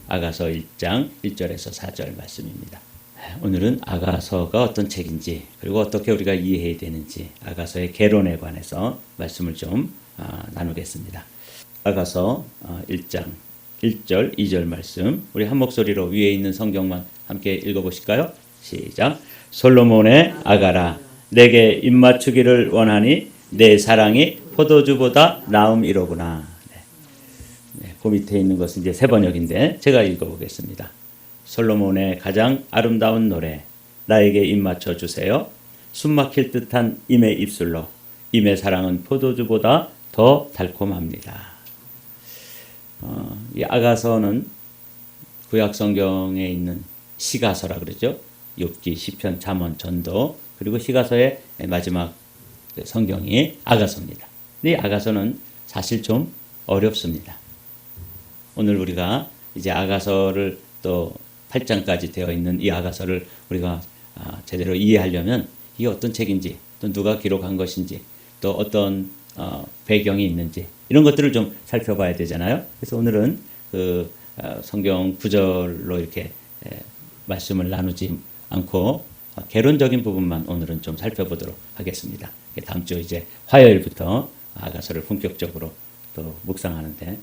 아가서 1장 1절에서 4절 말씀입니다. 오늘은 아가서가 어떤 책인지 그리고 어떻게 우리가 이해해야 되는지 아가서의 개론에 관해서 말씀을 좀 나누겠습니다. 아가서 1장 1절 2절 말씀 우리 한 목소리로 위에 있는 성경만 함께 읽어보실까요? 시작. 솔로몬의 아가라 내게 입맞추기를 원하니 내 사랑이 포도주보다 나음이로구나. 그 밑에 있는 것은 이제 세 번역인데 제가 읽어보겠습니다. 솔로몬의 가장 아름다운 노래 나에게 입맞춰 주세요. 숨막힐 듯한 임의 입술로 임의 사랑은 포도주보다 더 달콤합니다. 이 아가서는 구약 성경에 있는 시가서라 그러죠. 욥기, 시편, 잠언, 전도 그리고 시가서의 마지막 성경이 아가서입니다. 이 아가서는 사실 좀 어렵습니다. 오늘 우리가 이제 아가서를 또 8장까지 되어 있는 이 아가서를 우리가 제대로 이해하려면 이게 어떤 책인지 또 누가 기록한 것인지 또 어떤 배경이 있는지 이런 것들을 좀 살펴봐야 되잖아요. 그래서 오늘은 그 성경 구절로 이렇게 말씀을 나누지 않고 개론적인 부분만 오늘은 좀 살펴보도록 하겠습니다. 다음 주 이제 화요일부터 아가서를 본격적으로 또 묵상하는데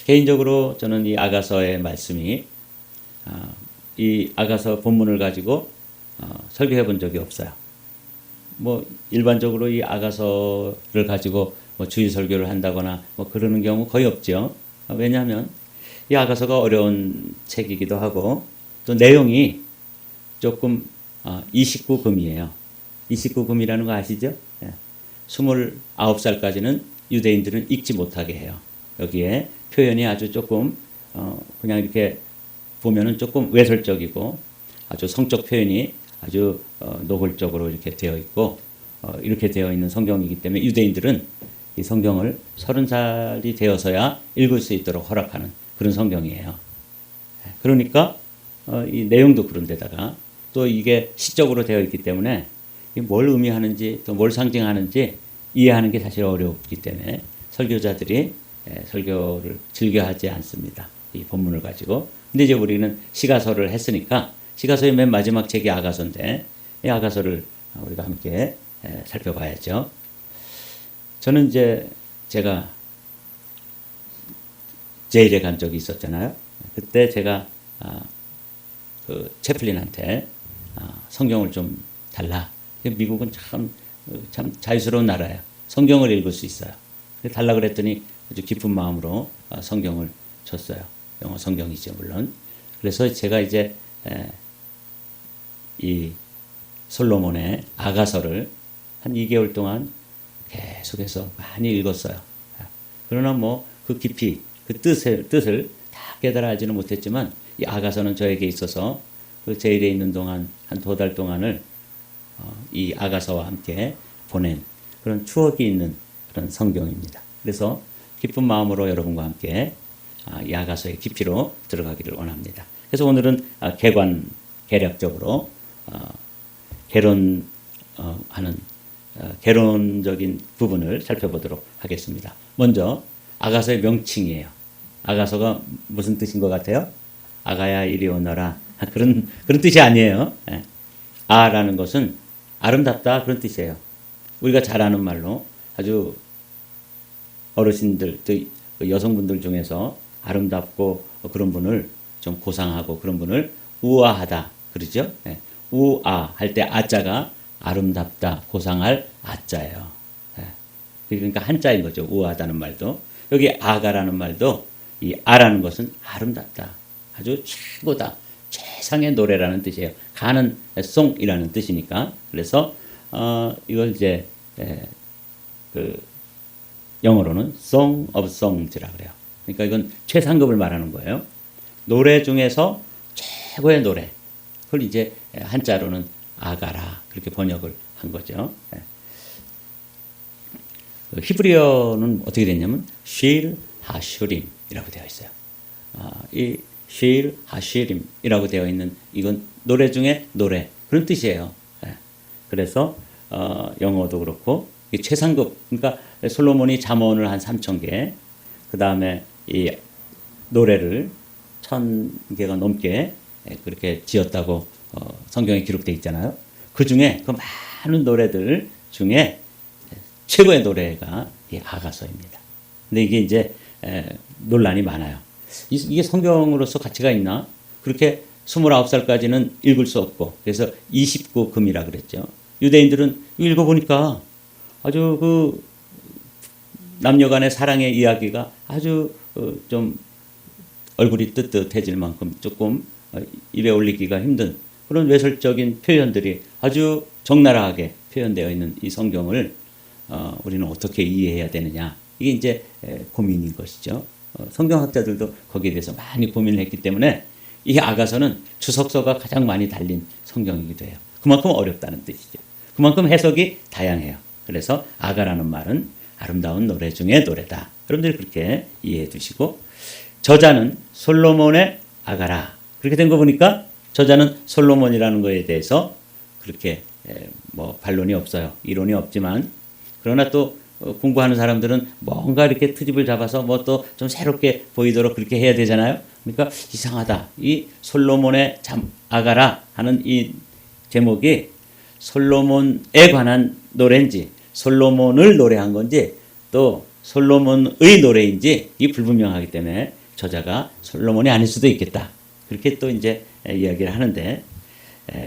개인적으로 저는 이 아가서의 말씀이 이 아가서 본문을 가지고 설교해 본 적이 없어요. 뭐 일반적으로 이 아가서를 가지고 뭐 주일 설교를 한다거나 뭐 그러는 경우 거의 없죠. 왜냐하면 이 아가서가 어려운 책이기도 하고 또 내용이 조금 29금이에요. 29금이라는 거 아시죠? 29살까지는 유대인들은 읽지 못하게 해요. 여기에 표현이 아주 조금 그냥 이렇게 보면은 조금 외설적이고 아주 성적 표현이 아주 노골적으로 이렇게 되어 있고 이렇게 되어 있는 성경이기 때문에 유대인들은 이 성경을 30살이 되어서야 읽을 수 있도록 허락하는 그런 성경이에요. 그러니까 이 내용도 그런데다가 또 이게 시적으로 되어 있기 때문에 뭘 의미하는지 또 뭘 상징하는지 이해하는 게 사실 어렵기 때문에 설교자들이 설교를 즐겨하지 않습니다. 이 본문을 가지고. 근데 이제 우리는 시가서를 했으니까 시가서의 맨 마지막 책이 아가서인데 이 아가서를 우리가 함께 살펴봐야죠. 저는 이제 제가 제일에 간 적이 있었잖아요. 그때 제가 그 채플린한테 성경을 좀 달라. 미국은 참 자유스러운 나라예요. 성경을 읽을 수 있어요. 달라 그랬더니 아주 기쁜 마음으로 성경을 줬어요. 영어 성경이죠, 물론. 그래서 제가 이제 이 솔로몬의 아가서를 한 2개월 동안 계속해서 많이 읽었어요. 그러나 뭐 그 깊이, 그 뜻을 다 깨달아 알지는 못했지만 이 아가서는 저에게 있어서 그 제일에 있는 동안 한 2달 동안을 이 아가서와 함께 보낸 그런 추억이 있는 그런 성경입니다. 그래서 기쁜 마음으로 여러분과 함께 이 아가서의 깊이로 들어가기를 원합니다. 그래서 오늘은 개략적으로 개론하는 개론적인 부분을 살펴보도록 하겠습니다. 먼저 아가서의 명칭이에요. 아가서가 무슨 뜻인 것 같아요? 아가야 이리 오너라. 그런 뜻이 아니에요. 아라는 것은 아름답다 그런 뜻이에요. 우리가 잘 아는 말로 아주 어르신들, 또 여성분들 중에서 아름답고 그런 분을 좀 고상하고 그런 분을 우아하다 그러죠. 우아 할 때 아자가 아름답다, 고상할 아자예요. 그러니까 한자인 거죠. 우아하다는 말도. 여기 아가라는 말도 이 아라는 것은 아름답다, 아주 최고다, 최상의 노래라는 뜻이에요. 가는 송이라는 뜻이니까. 그래서 이걸 이제 그 영어로는 Song of Songs라 그래요. 그러니까 이건 최상급을 말하는 거예요. 노래 중에서 최고의 노래. 그걸 이제 한자로는 아가라 그렇게 번역을 한 거죠. 히브리어는 어떻게 됐냐면 쉴 하슈림이라고 되어 있어요. 이 쉴 하슈림이라고 되어 있는 이건 노래 중에 노래 그런 뜻이에요. 그래서 영어도 그렇고 최상급 그러니까 솔로몬이 잠언을 한 3,000개 그 다음에 이 노래를 1000개가 넘게 그렇게 지었다고 성경에 기록되어 있잖아요. 그 중에 그 많은 노래들 중에 최고의 노래가 이 아가서입니다. 근데 이게 이제 논란이 많아요. 이게 성경으로서 가치가 있나? 그렇게 29살까지는 읽을 수 없고 그래서 29금이라 그랬죠. 유대인들은 읽어보니까 아주 그 남녀 간의 사랑의 이야기가 아주 좀 얼굴이 뜨뜻해질 만큼 조금 입에 올리기가 힘든 그런 외설적인 표현들이 아주 적나라하게 표현되어 있는 이 성경을 우리는 어떻게 이해해야 되느냐. 이게 이제 고민인 것이죠. 성경학자들도 거기에 대해서 많이 고민을 했기 때문에 이 아가서는 주석서가 가장 많이 달린 성경이기도 해요. 그만큼 어렵다는 뜻이죠. 그만큼 해석이 다양해요. 그래서 아가라는 말은 아름다운 노래 중의 노래다. 여러분들이 그렇게 이해해 두시고 저자는 솔로몬의 아가라. 그렇게 된 거 보니까 저자는 솔로몬이라는 거에 대해서 그렇게 뭐 반론이 없어요. 이론이 없지만 그러나 또 공부하는 사람들은 뭔가 이렇게 트집을 잡아서 뭐 또 좀 새롭게 보이도록 그렇게 해야 되잖아요. 그러니까 이상하다. 이 솔로몬의 아가라 하는 이 제목이 솔로몬에 관한 노래인지 솔로몬을 노래한 건지 또 솔로몬의 노래인지 이 불분명하기 때문에 저자가 솔로몬이 아닐 수도 있겠다. 그렇게 또 이제 이야기를 하는데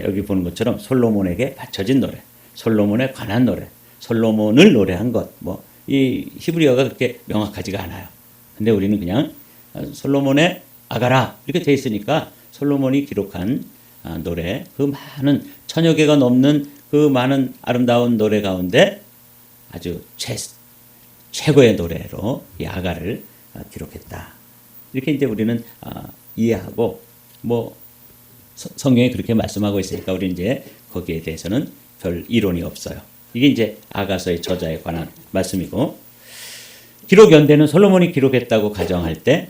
여기 보는 것처럼 솔로몬에게 바쳐진 노래, 솔로몬에 관한 노래, 솔로몬을 노래한 것, 뭐 이 히브리어가 그렇게 명확하지가 않아요. 근데 우리는 그냥 솔로몬의 아가라 이렇게 돼 있으니까 솔로몬이 기록한 노래, 그 많은 1000여 개가 넘는 그 많은 아름다운 노래 가운데 아주 최고의 노래로 이 아가를 기록했다. 이렇게 이제 우리는 이해하고 뭐 성경이 그렇게 말씀하고 있으니까 우리 이제 거기에 대해서는 별 이론이 없어요. 이게 이제 아가서의 저자에 관한 말씀이고 기록 연대는 솔로몬이 기록했다고 가정할 때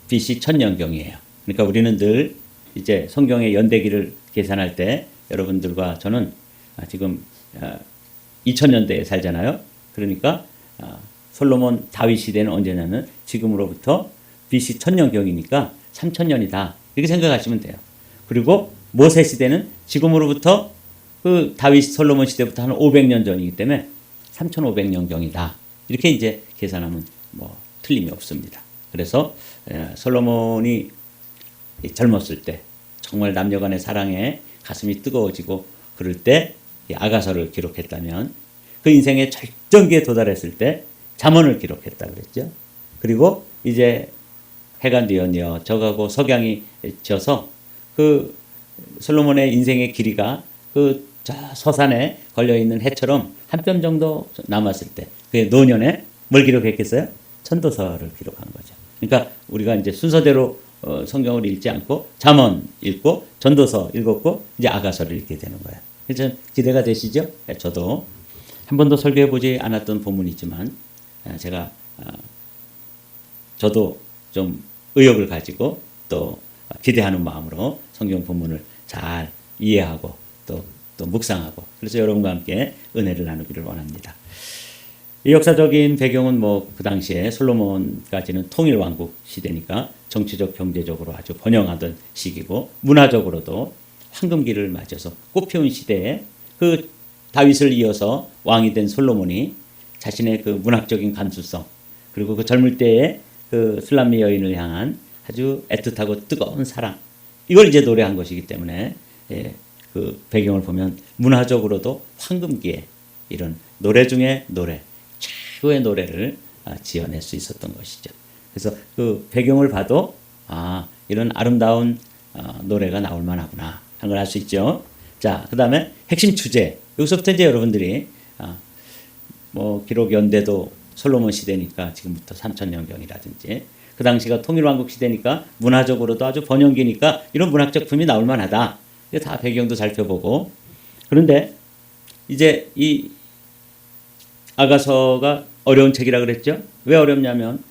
BC 1000년경이에요. 그러니까 우리는 늘 이제 성경의 연대기를 계산할 때 여러분들과 저는 지금 2000년대에 살잖아요. 그러니까 솔로몬 다윗 시대는 언제냐면 지금으로부터 BC 1000년경이니까 3000년이다. 이렇게 생각하시면 돼요. 그리고 모세 시대는 지금으로부터 그 다윗 솔로몬 시대부터 한 500년 전이기 때문에 3500년경이다. 이렇게 이제 계산하면 뭐 틀림이 없습니다. 그래서 솔로몬이 젊었을 때 정말 남녀 간의 사랑에 가슴이 뜨거워지고 그럴 때 이 아가서를 기록했다면 그 인생의 절정기에 도달했을 때 잠언을 기록했다 그랬죠. 그리고 이제 해가 뉘어 져가고 석양이 져서 그 솔로몬의 인생의 길이가 그 저 서산에 걸려있는 해처럼 한 뼘 정도 남았을 때 그게 노년에 뭘 기록했겠어요? 천도서를 기록한 거죠. 그러니까 우리가 이제 순서대로 성경을 읽지 않고 잠언 읽고 전도서 읽었고 이제 아가서를 읽게 되는 거예요. 그래서 기대가 되시죠? 저도 한 번도 설교해 보지 않았던 본문이지만 제가 저도 좀 의욕을 가지고 또 기대하는 마음으로 성경 본문을 잘 이해하고 또 묵상하고 그래서 여러분과 함께 은혜를 나누기를 원합니다. 이 역사적인 배경은 뭐 그 당시에 솔로몬까지는 통일 왕국 시대니까 정치적 경제적으로 아주 번영하던 시기고 문화적으로도 황금기를 맞아서 꽃피운 시대에 그 다윗을 이어서 왕이 된 솔로몬이 자신의 그 문학적인 감수성 그리고 그 젊을 때의 그 술람미 여인을 향한 아주 애틋하고 뜨거운 사랑 이걸 이제 노래한 것이기 때문에 그 배경을 보면 문화적으로도 황금기에 이런 노래 중에 노래 최고의 노래를 지어낼 수 있었던 것이죠. 그래서 그 배경을 봐도 이런 아름다운 노래가 나올 만하구나 하는 걸 알 수 있죠. 자, 그 다음에 핵심 주제 여기서부터 이제 여러분들이 뭐 기록 연대도 솔로몬 시대니까 지금부터 3000년경이라든지 그 당시가 통일왕국 시대니까 문화적으로도 아주 번영기니까 이런 문학 작품이 나올 만하다. 이거 다 배경도 살펴보고 그런데 이제 이 아가서가 어려운 책이라 그랬죠. 왜 어렵냐면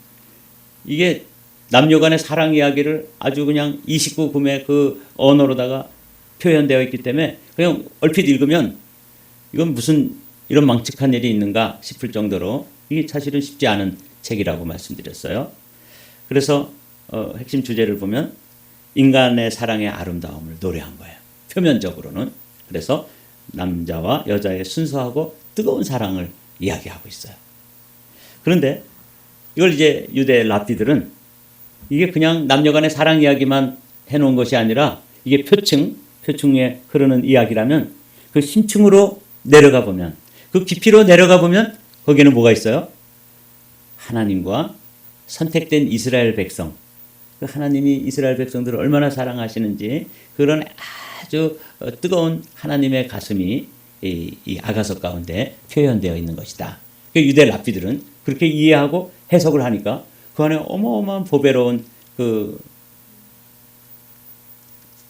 이게 남녀 간의 사랑 이야기를 아주 그냥 29금의 그 언어로다가 표현되어 있기 때문에 그냥 얼핏 읽으면 이건 무슨 이런 망측한 일이 있는가 싶을 정도로 이게 사실은 쉽지 않은 책이라고 말씀드렸어요. 그래서 핵심 주제를 보면 인간의 사랑의 아름다움을 노래한 거예요. 표면적으로는. 그래서 남자와 여자의 순수하고 뜨거운 사랑을 이야기하고 있어요. 그런데 이걸 이제 유대 랍비들은 이게 그냥 남녀간의 사랑 이야기만 해놓은 것이 아니라 이게 표층에 흐르는 이야기라면 그 심층으로 내려가 보면, 그 깊이로 내려가 보면 거기에는 뭐가 있어요? 하나님과 선택된 이스라엘 백성, 그 하나님이 이스라엘 백성들을 얼마나 사랑하시는지 그런 아주 뜨거운 하나님의 가슴이 이 아가서 가운데 표현되어 있는 것이다. 유대 랍비들은 그렇게 이해하고 해석을 하니까 그 안에 어마어마한 보배로운 그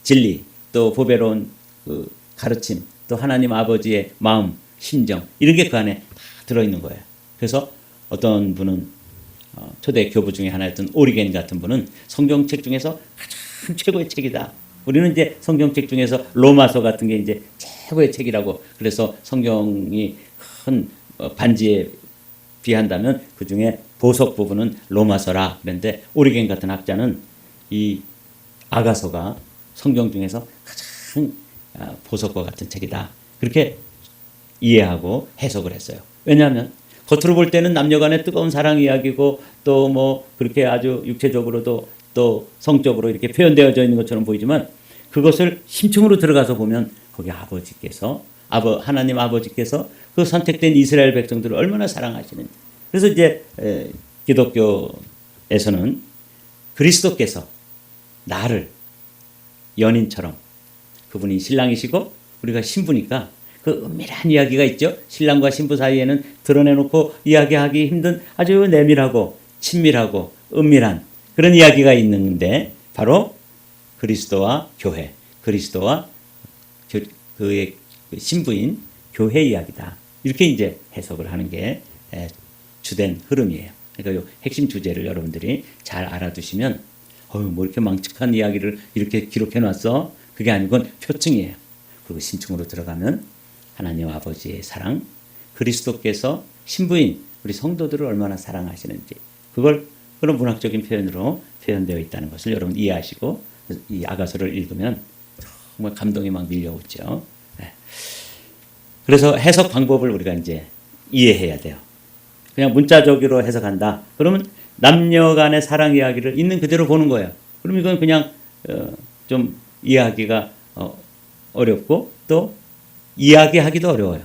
진리, 또 보배로운 그 가르침, 또 하나님 아버지의 마음, 심정, 이런 게 그 안에 다 들어있는 거예요. 그래서 어떤 분은 초대 교부 중에 하나였던 오리겐 같은 분은 성경책 중에서 가장 최고의 책이다. 우리는 이제 성경책 중에서 로마서 같은 게 이제 최고의 책이라고, 그래서 성경이 큰 반지에 비한다면 그 중에 보석 부분은 로마서라 그랬는데, 오리겐 같은 학자는 이 아가서가 성경 중에서 가장 보석과 같은 책이다. 그렇게 이해하고 해석을 했어요. 왜냐하면 겉으로 볼 때는 남녀간의 뜨거운 사랑 이야기고 또 뭐 그렇게 아주 육체적으로도 또 성적으로 이렇게 표현되어져 있는 것처럼 보이지만, 그것을 심층으로 들어가서 보면 거기 아버지께서 하나님 아버지께서 그 선택된 이스라엘 백성들을 얼마나 사랑하시는지. 그래서 이제 기독교에서는 그리스도께서 나를 연인처럼, 그분이 신랑이시고 우리가 신부니까 그 은밀한 이야기가 있죠. 신랑과 신부 사이에는 드러내놓고 이야기하기 힘든 아주 내밀하고 친밀하고 은밀한 그런 이야기가 있는데, 바로 그리스도와 교회, 그리스도와 그의 신부인 교회 이야기다. 이렇게 이제 해석을 하는 게 주된 흐름이에요. 그러니까 이 핵심 주제를 여러분들이 잘 알아두시면, 뭐 이렇게 망측한 이야기를 이렇게 기록해 놨어? 그게 아니고 표층이에요. 그리고 심층으로 들어가면 하나님 아버지의 사랑, 그리스도께서 신부인 우리 성도들을 얼마나 사랑하시는지, 그걸 그런 문학적인 표현으로 표현되어 있다는 것을 여러분 이해하시고 이 아가서를 읽으면 정말 감동이 막 밀려오죠. 그래서 해석 방법을 우리가 이제 이해해야 돼요. 그냥 문자적으로 해석한다. 그러면 남녀 간의 사랑 이야기를 있는 그대로 보는 거예요. 그럼 이건 그냥 좀 이해하기가 어렵고 또 이야기하기도 어려워요.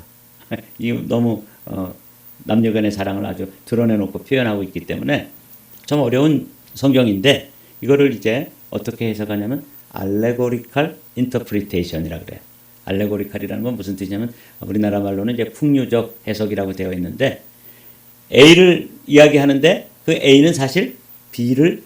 이 너무 남녀 간의 사랑을 아주 드러내놓고 표현하고 있기 때문에 좀 어려운 성경인데, 이거를 이제 어떻게 해석하냐면 알레고리칼 인터프리테이션이라고 그래요. 알레고리칼이라는 건 무슨 뜻이냐면 우리나라 말로는 이제 풍류적 해석이라고 되어 있는데, A를 이야기하는데 그 A는 사실 B를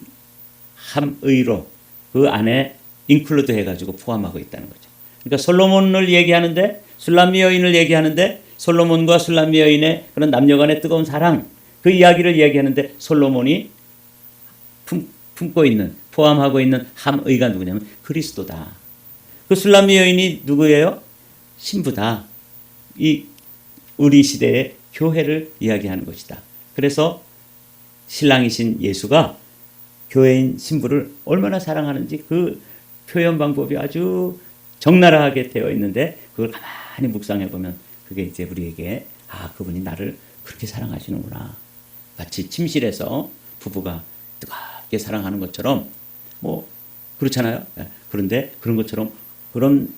함의로 그 안에 인클루드 해가지고 포함하고 있다는 거죠. 그러니까 솔로몬을 얘기하는데, 술람미 여인을 얘기하는데 솔로몬과 술람미 여인의 그런 남녀간의 뜨거운 사랑, 그 이야기를 얘기하는데 솔로몬이 품고 있는, 포함하고 있는 함의가 누구냐면 그리스도다. 그 술람미 여인이 누구예요? 신부다. 이 우리 시대의 교회를 이야기하는 것이다. 그래서 신랑이신 예수가 교회인 신부를 얼마나 사랑하는지 그 표현 방법이 아주 적나라하게 되어 있는데, 그걸 가만히 묵상해 보면 그게 이제 우리에게 그분이 나를 그렇게 사랑하시는구나. 마치 침실에서 부부가 뜨겁게 사랑하는 것처럼, 뭐 그렇잖아요. 그런데 그런 것처럼 그런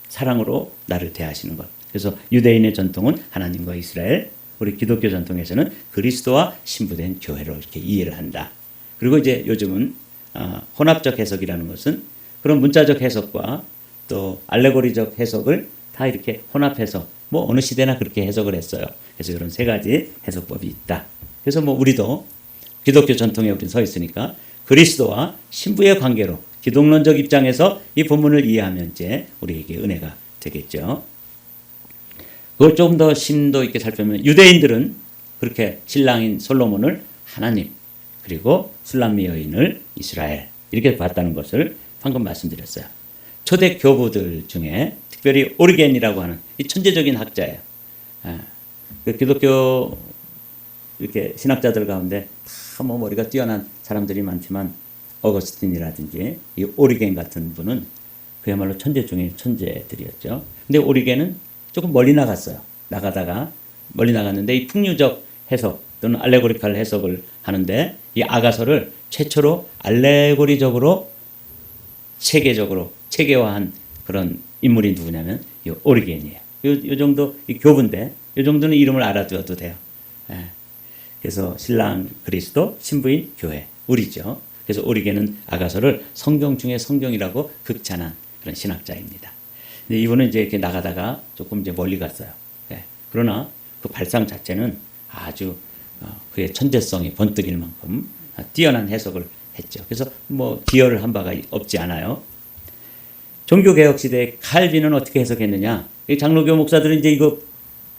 사랑으로 나를 대하시는 것. 그래서 유대인의 전통은 하나님과 이스라엘, 우리 기독교 전통에서는 그리스도와 신부된 교회로 이렇게 이해를 한다. 그리고 이제 요즘은 혼합적 해석이라는 것은 그런 문자적 해석과 또 알레고리적 해석을 다 이렇게 혼합해서 뭐 어느 시대나 그렇게 해석을 했어요. 그래서 이런 세 가지 해석법이 있다. 그래서 뭐 우리도 기독교 전통에 우리는 서 있으니까 그리스도와 신부의 관계로 기독론적 입장에서 이 본문을 이해하면 이제 우리에게 은혜가 되겠죠. 그걸 조금 더 심도 있게 살펴보면 유대인들은 그렇게 신랑인 솔로몬을 하나님, 그리고 술람미 여인을 이스라엘, 이렇게 봤다는 것을 방금 말씀드렸어요. 초대 교부들 중에 특별히 오리겐이라고 하는 이 천재적인 학자예요. 그 기독교 이렇게 신학자들 가운데 다 뭐 머리가 뛰어난 사람들이 많지만 어거스틴이라든지 이 오리겐 같은 분은 그야말로 천재 중에 천재들이었죠. 근데 오리겐은 조금 멀리 나갔어요. 나가다가 멀리 나갔는데 이 풍류적 해석 또는 알레고리칼 해석을 하는데 이 아가서를 최초로 알레고리적으로 체계적으로 체계화한 그런 인물이 누구냐면 이 오리겐이에요. 요 정도 이 교부인데 요 정도는 이름을 알아두어도 돼요. 예. 그래서 신랑 그리스도, 신부인 교회, 우리죠. 그래서 오리겐은 아가서를 성경 중에 성경이라고 극찬한 그런 신학자입니다. 근데 이분은 이제 이렇게 나가다가 조금 이제 멀리 갔어요. 예. 그러나 그 발상 자체는 아주 그의 천재성이 번뜩일 만큼 뛰어난 해석을 했죠. 그래서 뭐 기여를 한 바가 없지 않아요. 종교개혁 시대에 칼빈은 어떻게 해석했느냐? 장로교 목사들은 이제 이거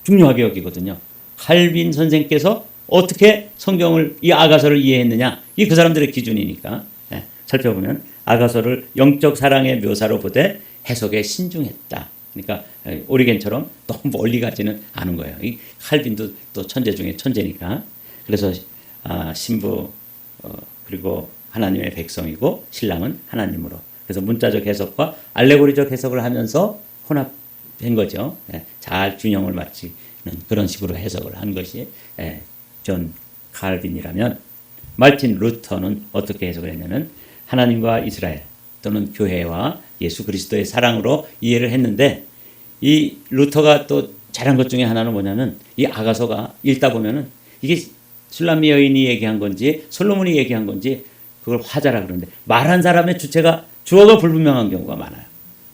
중요하게 여기거든요. 칼빈 선생께서 어떻게 성경을 이 아가서를 이해했느냐? 이 그 사람들의 기준이니까 예, 살펴보면 아가서를 영적 사랑의 묘사로 보되 해석에 신중했다. 그러니까 오리겐처럼 너무 멀리 가지는 않은 거예요. 이 칼빈도 또 천재 중에 천재니까. 그래서 신부 그리고 하나님의 백성이고 신랑은 하나님으로. 그래서 문자적 해석과 알레고리적 해석을 하면서 혼합한 거죠. 예, 잘 균형을 맞추는 그런 식으로 해석을 한 것이 존 칼빈이라면 말틴 루터는 어떻게 해석을 했냐면 하나님과 이스라엘 또는 교회와 예수 그리스도의 사랑으로 이해를 했는데 이 루터가 또 잘한 것 중에 하나는 뭐냐면 이 아가서가 읽다 보면은 이게 술람미 여인이 얘기한 건지 솔로몬이 얘기한 건지 그걸 화자라 그러는데 말한 사람의 주체가 주어가 불분명한 경우가 많아요.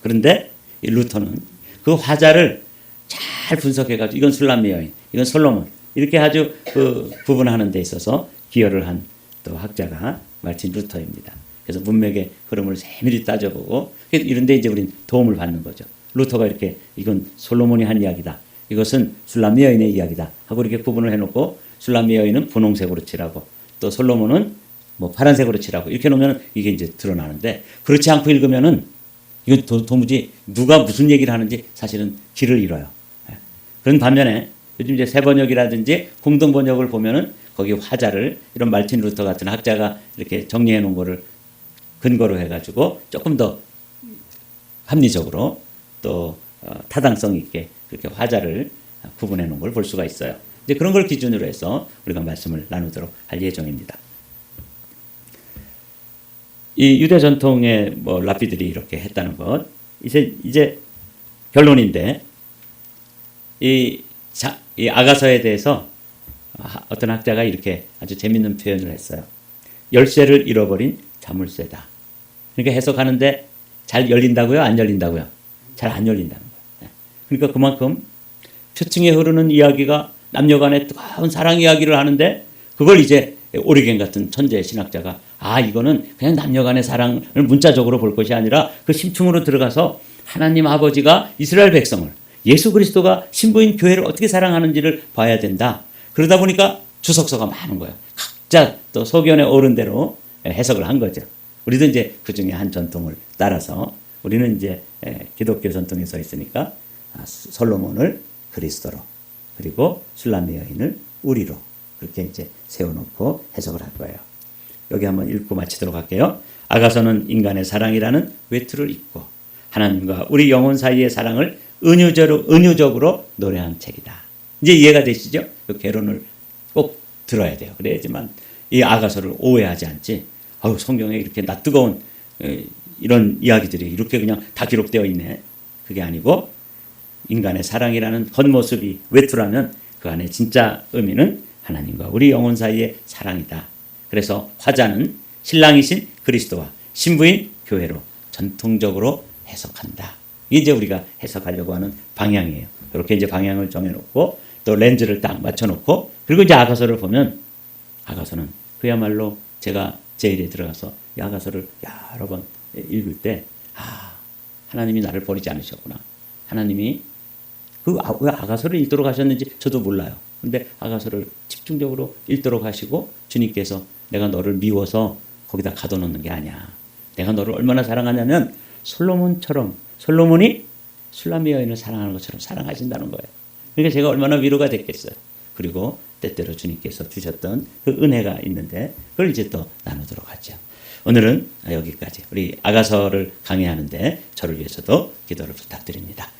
그런데 이 루터는 그 화자를 잘 분석해가지고 이건 술람미 여인, 이건 솔로몬 이렇게 아주 그 구분하는 데 있어서 기여를 한 또 학자가 말틴 루터입니다. 그래서 문맥의 흐름을 세밀히 따져보고 이런데 이제 우리는 도움을 받는 거죠. 루터가 이렇게 이건 솔로몬이 한 이야기다. 이것은 술람미 여인의 이야기다. 하고 이렇게 구분을 해놓고 술람미 여인은 분홍색으로 칠하고 또 솔로몬은 뭐 파란색으로 칠하고 이렇게 놓으면 이게 이제 드러나는데 그렇지 않고 읽으면은 이건 도무지 누가 무슨 얘기를 하는지 사실은 길을 잃어요. 그런 반면에 요즘 이제 새번역이라든지 공동번역을 보면은 거기 화자를 이런 말틴 루터 같은 학자가 이렇게 정리해 놓은 거를 근거로 해가지고 조금 더 합리적으로 또 타당성 있게 그렇게 화자를 구분해 놓은 걸 볼 수가 있어요. 이제 그런 걸 기준으로 해서 우리가 말씀을 나누도록 할 예정입니다. 이 유대 전통의 뭐 랍비들이 이렇게 했다는 것 이제 결론인데 이 아가서에 대해서 어떤 학자가 이렇게 아주 재밌는 표현을 했어요. 열쇠를 잃어버린 자물쇠다. 그러니까 해석하는데 잘 열린다고요? 안 열린다고요? 잘 안 열린다는 거예요. 그러니까 그만큼 표층에 흐르는 이야기가 남녀간의 뜨거운 사랑 이야기를 하는데 그걸 이제 오리겐 같은 천재 신학자가 이거는 그냥 남녀간의 사랑을 문자적으로 볼 것이 아니라 그 심층으로 들어가서 하나님 아버지가 이스라엘 백성을 예수 그리스도가 신부인 교회를 어떻게 사랑하는지를 봐야 된다. 그러다 보니까 주석서가 많은 거예요. 각자 또 소견에 오른 대로 해석을 한 거죠. 우리도 이제 그 중에 한 전통을 따라서 우리는 이제 기독교 전통에 서 있으니까 솔로몬을 그리스도로 그리고 술람미 여인을 우리로 그렇게 이제 세워놓고 해석을 할 거예요. 여기 한번 읽고 마치도록 할게요. 아가서는 인간의 사랑이라는 외투를 입고 하나님과 우리 영혼 사이의 사랑을 은유적으로 노래한 책이다. 이제 이해가 되시죠? 그 개론을 꼭 들어야 돼요. 그래야지만 이 아가서를 오해하지 않지. 성경에 이렇게 낯뜨거운 이런 이야기들이 이렇게 그냥 다 기록되어 있네. 그게 아니고 인간의 사랑이라는 겉모습이 외투라면 그 안에 진짜 의미는 하나님과 우리 영혼 사이의 사랑이다. 그래서 화자는 신랑이신 그리스도와 신부인 교회로 전통적으로 해석한다. 이게 이제 우리가 해석하려고 하는 방향이에요. 이렇게 이제 방향을 정해놓고 또 렌즈를 딱 맞춰놓고 그리고 이제 아가서를 보면 아가서는 그야말로 제가 제일에 들어가서 이 아가서를 여러 번 읽을 때 하나님이 나를 버리지 않으셨구나. 하나님이 왜 아가서를 읽도록 하셨는지 저도 몰라요. 근데 아가서를 집중적으로 읽도록 하시고 주님께서 내가 너를 미워서 거기다 가둬놓는 게 아니야. 내가 너를 얼마나 사랑하냐면 솔로몬이 술람미 여인을 사랑하는 것처럼 사랑하신다는 거예요. 그러니까 제가 얼마나 위로가 됐겠어요. 그리고 때때로 주님께서 주셨던 그 은혜가 있는데 그걸 이제 또 나누도록 하죠. 오늘은 여기까지. 우리 아가서를 강의하는데 저를 위해서도 기도를 부탁드립니다.